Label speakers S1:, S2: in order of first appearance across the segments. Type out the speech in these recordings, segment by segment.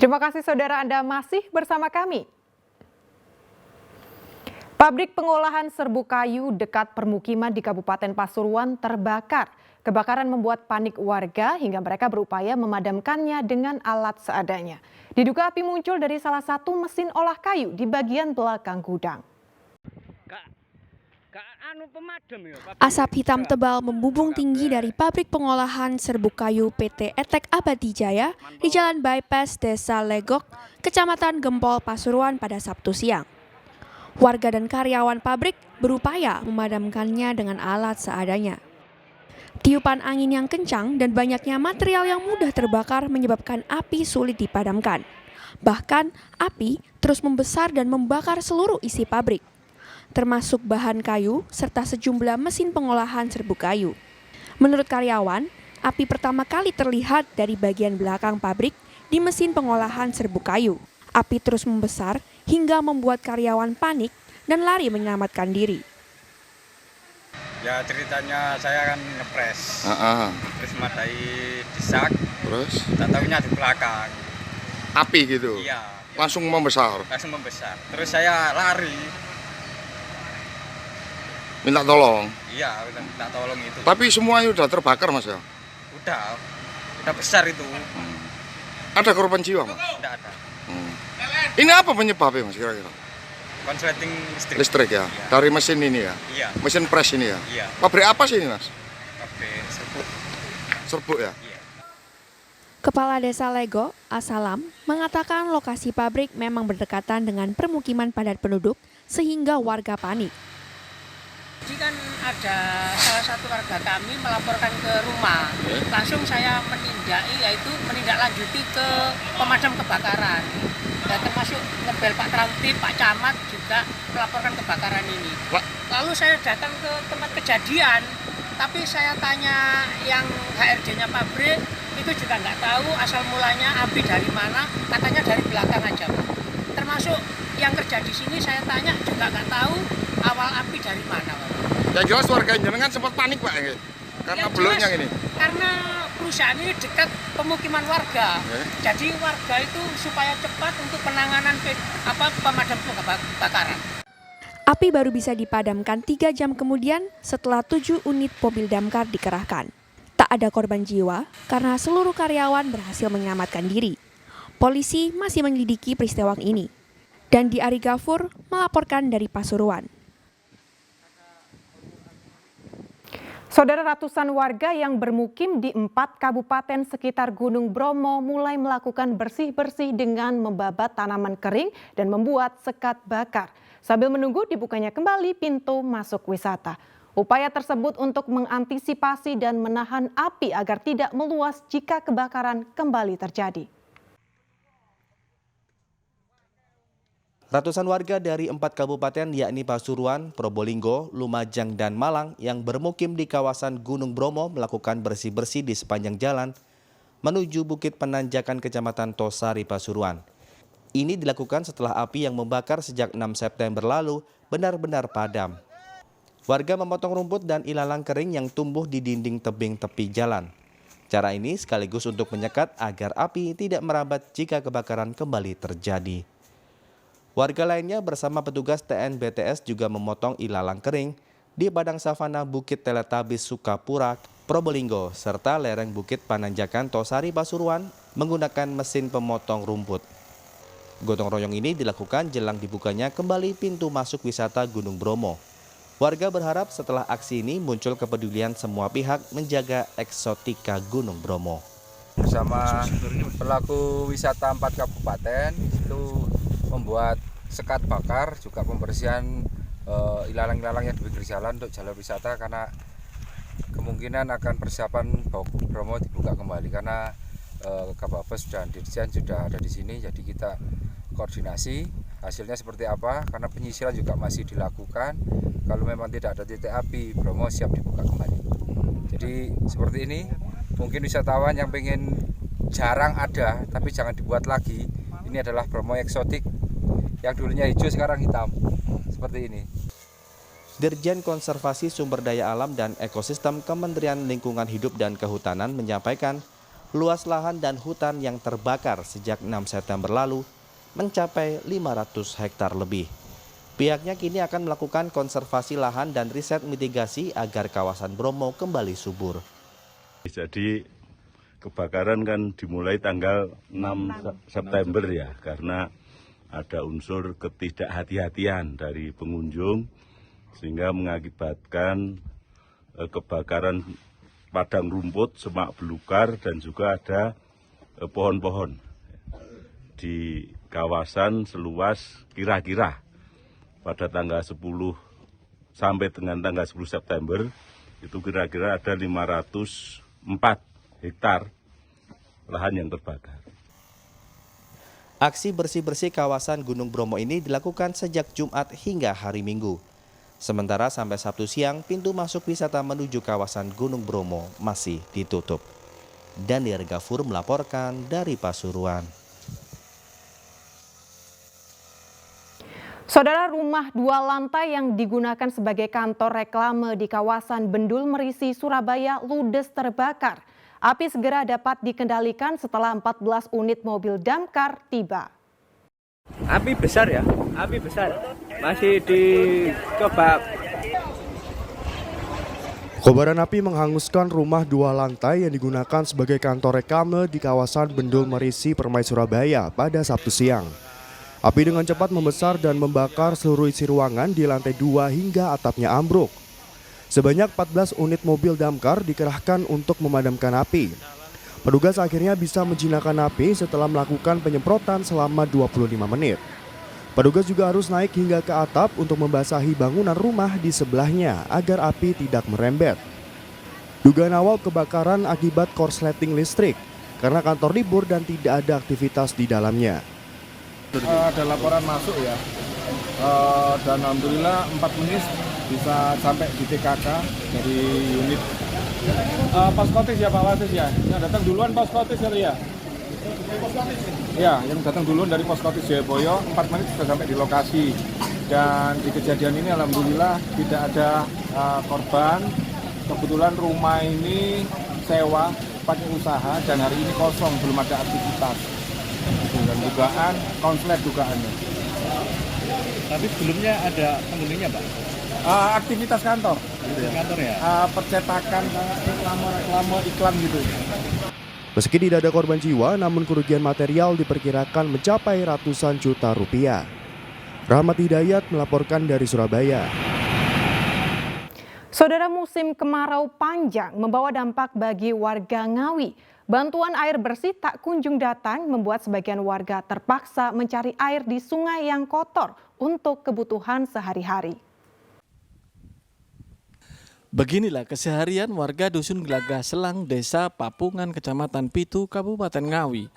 S1: Terima kasih saudara Anda masih bersama kami. Pabrik pengolahan serbuk kayu dekat permukiman di Kabupaten Pasuruan terbakar. Kebakaran membuat panik warga hingga mereka berupaya memadamkannya dengan alat seadanya. Diduga api muncul dari salah satu mesin olah kayu di bagian belakang gudang.
S2: Asap hitam tebal membubung tinggi dari pabrik pengolahan serbuk kayu PT Etek Abadi Jaya di Jalan Bypass Desa Legok, Kecamatan Gempol, Pasuruan pada Sabtu siang. Warga dan karyawan pabrik berupaya memadamkannya dengan alat seadanya. Tiupan angin yang kencang dan banyaknya material yang mudah terbakar menyebabkan api sulit dipadamkan. Bahkan, api terus membesar dan membakar seluruh isi pabrik, termasuk bahan kayu serta sejumlah mesin pengolahan serbuk kayu. Menurut karyawan, api pertama kali terlihat dari bagian belakang pabrik di mesin pengolahan serbuk kayu. Api terus membesar hingga membuat karyawan panik dan lari menyelamatkan diri.
S3: Ya ceritanya saya kan ngepres, terus madai disak, terus tak tahunya di belakang.
S4: Api gitu?
S3: Iya.
S4: Langsung membesar?
S3: Langsung membesar, terus saya lari.
S4: Minta tolong?
S3: Iya, minta tolong itu.
S4: Tapi semuanya udah terbakar mas ya?
S3: Udah besar itu.
S4: Ada korban jiwa mas?
S3: Tidak ada.
S4: Ini apa penyebabnya mas kira-kira?
S3: Konsleting listrik.
S4: Listrik ya?
S3: Iya.
S4: Dari mesin ini ya?
S3: Iya.
S4: Mesin pres ini ya?
S3: Iya.
S4: Pabrik apa sih ini mas?
S3: Pabrik serbuk.
S4: Serbuk ya?
S3: Iya.
S2: Kepala Desa Lego, Asalam, mengatakan lokasi pabrik memang berdekatan dengan permukiman padat penduduk sehingga warga panik.
S5: Jadi kan ada salah satu warga kami melaporkan ke rumah, langsung saya menindaklanjuti ke pemadam kebakaran, dan termasuk ngebel Pak Trampi, Pak Camat juga melaporkan kebakaran ini. Lalu saya datang ke tempat kejadian, tapi saya tanya yang HRD-nya pabrik, itu juga nggak tahu asal mulanya api dari mana, katanya dari belakang aja. Termasuk yang kerja di sini saya tanya juga nggak tahu awal api dari mana, Pak.
S4: Yang jelas warga jenengan sempat panik Pak ya? Karena belutnya ini. Karena
S5: perusahaan ini dekat pemukiman warga. Jadi warga itu supaya cepat untuk penanganan pemadam kebakaran.
S2: Api baru bisa dipadamkan 3 jam kemudian setelah 7 unit mobil damkar dikerahkan. Tak ada korban jiwa karena seluruh karyawan berhasil menyelamatkan diri. Polisi masih menyelidiki peristiwa ini. Dan Ari Gafur melaporkan dari Pasuruan.
S1: Saudara, ratusan warga yang bermukim di 4 kabupaten sekitar Gunung Bromo mulai melakukan bersih-bersih dengan membabat tanaman kering dan membuat sekat bakar sambil menunggu dibukanya kembali pintu masuk wisata. Upaya tersebut untuk mengantisipasi dan menahan api agar tidak meluas jika kebakaran kembali terjadi.
S6: Ratusan warga dari 4 kabupaten yakni Pasuruan, Probolinggo, Lumajang, dan Malang yang bermukim di kawasan Gunung Bromo melakukan bersih-bersih di sepanjang jalan menuju Bukit Penanjakan Kecamatan Tosari, Pasuruan. Ini dilakukan setelah api yang membakar sejak 6 September lalu benar-benar padam. Warga memotong rumput dan ilalang kering yang tumbuh di dinding tebing tepi jalan. Cara ini sekaligus untuk menyekat agar api tidak merambat jika kebakaran kembali terjadi. Warga lainnya bersama petugas TNBTS juga memotong ilalang kering di padang savana Bukit Teletabis Sukapura, Probolinggo, serta lereng Bukit Pananjakan Tosari, Pasuruan menggunakan mesin pemotong rumput. Gotong royong ini dilakukan jelang dibukanya kembali pintu masuk wisata Gunung Bromo. Warga berharap setelah aksi ini muncul kepedulian semua pihak menjaga eksotika Gunung Bromo.
S3: Bersama pelaku wisata 4 kabupaten itu membuat sekat bakar, juga pembersihan ilalang-ilalang yang di pinggir jalan untuk jalur wisata, karena kemungkinan akan persiapan Bromo dibuka kembali karena Kababes dan Dirjen sudah ada di sini. Jadi kita koordinasi hasilnya seperti apa, karena penyisiran juga masih dilakukan. Kalau memang tidak ada titik api, Bromo siap dibuka kembali. Jadi seperti ini, mungkin wisatawan yang pengen jarang ada tapi jangan dibuat lagi. Ini adalah Bromo eksotik yang dulunya hijau sekarang hitam, seperti ini.
S6: Dirjen Konservasi Sumber Daya Alam dan Ekosistem Kementerian Lingkungan Hidup dan Kehutanan menyampaikan Luas lahan dan hutan yang terbakar sejak 6 September lalu mencapai 500 hektar lebih. Pihaknya kini akan melakukan konservasi lahan dan riset mitigasi agar kawasan Bromo kembali subur.
S7: Jadi kebakaran kan dimulai tanggal 6 September ya, karena ada unsur ketidakhati-hatian dari pengunjung sehingga mengakibatkan kebakaran padang rumput, semak belukar dan juga ada pohon-pohon di kawasan seluas kira-kira pada tanggal 10 sampai dengan tanggal 10 September itu kira-kira ada 504 hektar lahan yang terbakar.
S6: Aksi bersih-bersih kawasan Gunung Bromo ini dilakukan sejak Jumat hingga hari Minggu. Sementara sampai Sabtu siang, pintu masuk wisata menuju kawasan Gunung Bromo masih ditutup. Daniel Gafur melaporkan dari Pasuruan.
S1: Saudara, rumah 2 lantai yang digunakan sebagai kantor reklame di kawasan Bendul Merisi, Surabaya ludes terbakar. Api segera dapat dikendalikan setelah 14 unit mobil damkar tiba.
S8: Api besar ya, api besar. Masih dicoba.
S9: Kobaran api menghanguskan rumah 2 lantai yang digunakan sebagai kantor reklame di kawasan Bendul Merisi, Permai, Surabaya pada Sabtu siang. Api dengan cepat membesar dan membakar seluruh isi ruangan di lantai 2 hingga atapnya ambruk. Sebanyak 14 unit mobil damkar dikerahkan untuk memadamkan api. Petugas akhirnya bisa menjinakkan api setelah melakukan penyemprotan selama 25 menit. Petugas juga harus naik hingga ke atap untuk membasahi bangunan rumah di sebelahnya agar api tidak merembet. Dugaan awal kebakaran akibat korsleting listrik karena kantor libur dan tidak ada aktivitas di dalamnya.
S4: Ada laporan masuk ya, dan alhamdulillah 4 menit bisa sampai di TKK dari unit Poskotis ya Pak Wasis ya, yang datang duluan Poskotis ya? Ya, yang datang duluan dari Poskotis Jayapura, 4 menit sudah sampai di lokasi. Dan di kejadian ini alhamdulillah tidak ada korban. Kebetulan rumah ini sewa pakai usaha dan hari ini kosong, belum ada aktivitas. Dan dugaan konslet dugaannya.
S8: Tapi sebelumnya ada penghuninya Pak?
S4: Aktivitas kantor.
S8: Gitu ya? Kantor ya?
S4: Percetakan, reklame iklan gitu.
S9: Meski tidak ada korban jiwa, namun kerugian material diperkirakan mencapai ratusan juta rupiah. Rahmat Hidayat melaporkan dari Surabaya.
S1: Saudara, musim kemarau panjang membawa dampak bagi warga Ngawi. Bantuan air bersih tak kunjung datang membuat sebagian warga terpaksa mencari air di sungai yang kotor untuk kebutuhan sehari-hari.
S10: Beginilah keseharian warga Dusun Gelagah Selang, Desa Papungan, Kecamatan Pitu, Kabupaten Ngawi.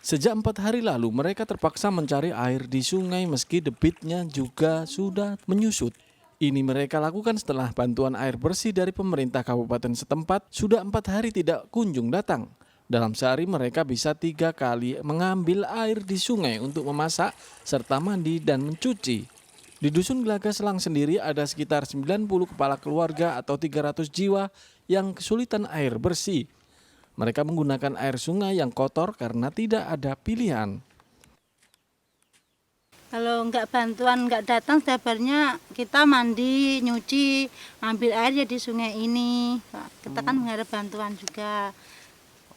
S10: Sejak 4 hari lalu mereka terpaksa mencari air di sungai meski debitnya juga sudah menyusut. Ini mereka lakukan setelah bantuan air bersih dari pemerintah kabupaten setempat sudah 4 hari tidak kunjung datang. Dalam sehari mereka bisa 3 kali mengambil air di sungai untuk memasak serta mandi dan mencuci. Di Dusun Gelagah Selang sendiri ada sekitar 90 kepala keluarga atau 300 jiwa yang kesulitan air bersih. Mereka menggunakan air sungai yang kotor karena tidak ada pilihan.
S11: Kalau nggak bantuan nggak datang, sabarnya kita mandi, nyuci, ambil air ya di sungai ini. Kita kan mengharap bantuan juga.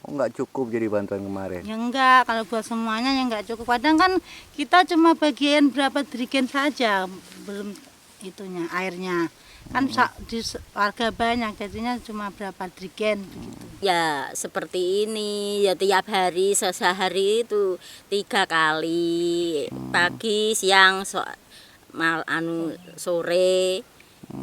S12: Oh, nggak cukup jadi bantuan kemarin?
S11: Ya enggak, kalau buat semuanya ya nggak cukup. Kadang kan kita cuma bagian berapa drigen saja, belum itunya airnya. Kan di warga banyak, jadinya cuma berapa drigen begitu.
S13: Ya seperti ini, ya tiap hari sehari itu 3 kali, pagi, siang, sore.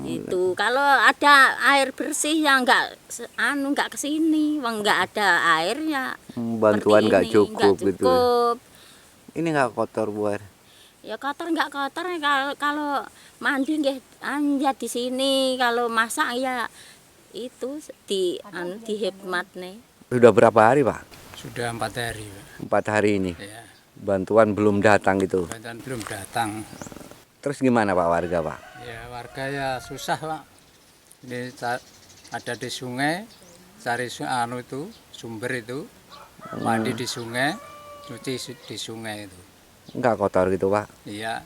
S13: Itu kalau ada air bersih ya nggak kesini, nggak ada airnya.
S12: Bantuan nggak cukup gitu. Ini nggak kotor buat?
S13: Ya kotor nggak kotor, kalau mandi ya di sini, kalau masak ya itu di hikmat nih.
S12: Sudah berapa hari Pak?
S8: Sudah 4 hari Pak.
S12: 4 hari ini?
S8: Ya.
S12: Bantuan belum datang gitu?
S8: Bantuan belum datang.
S12: Terus gimana Pak warga Pak?
S8: Ya warga ya susah Pak. Ini ada di sungai, cari
S14: sumber itu, mandi di sungai, cuci di sungai itu.
S12: Enggak kotor gitu, Pak?
S14: Iya.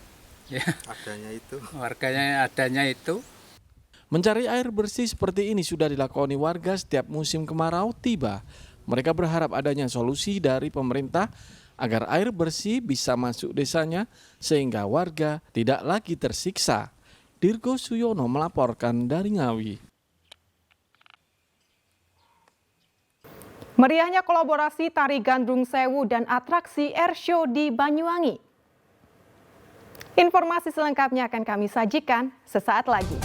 S14: Ya.
S15: Adanya itu.
S14: Warganya adanya itu.
S10: Mencari air bersih seperti ini sudah dilakoni warga setiap musim kemarau tiba. Mereka berharap adanya solusi dari pemerintah agar air bersih bisa masuk desanya sehingga warga tidak lagi tersiksa. Dirgo Suyono melaporkan dari Ngawi.
S1: Meriahnya kolaborasi Tari Gandrung Sewu dan atraksi Airshow di Banyuwangi. Informasi selengkapnya akan kami sajikan sesaat lagi.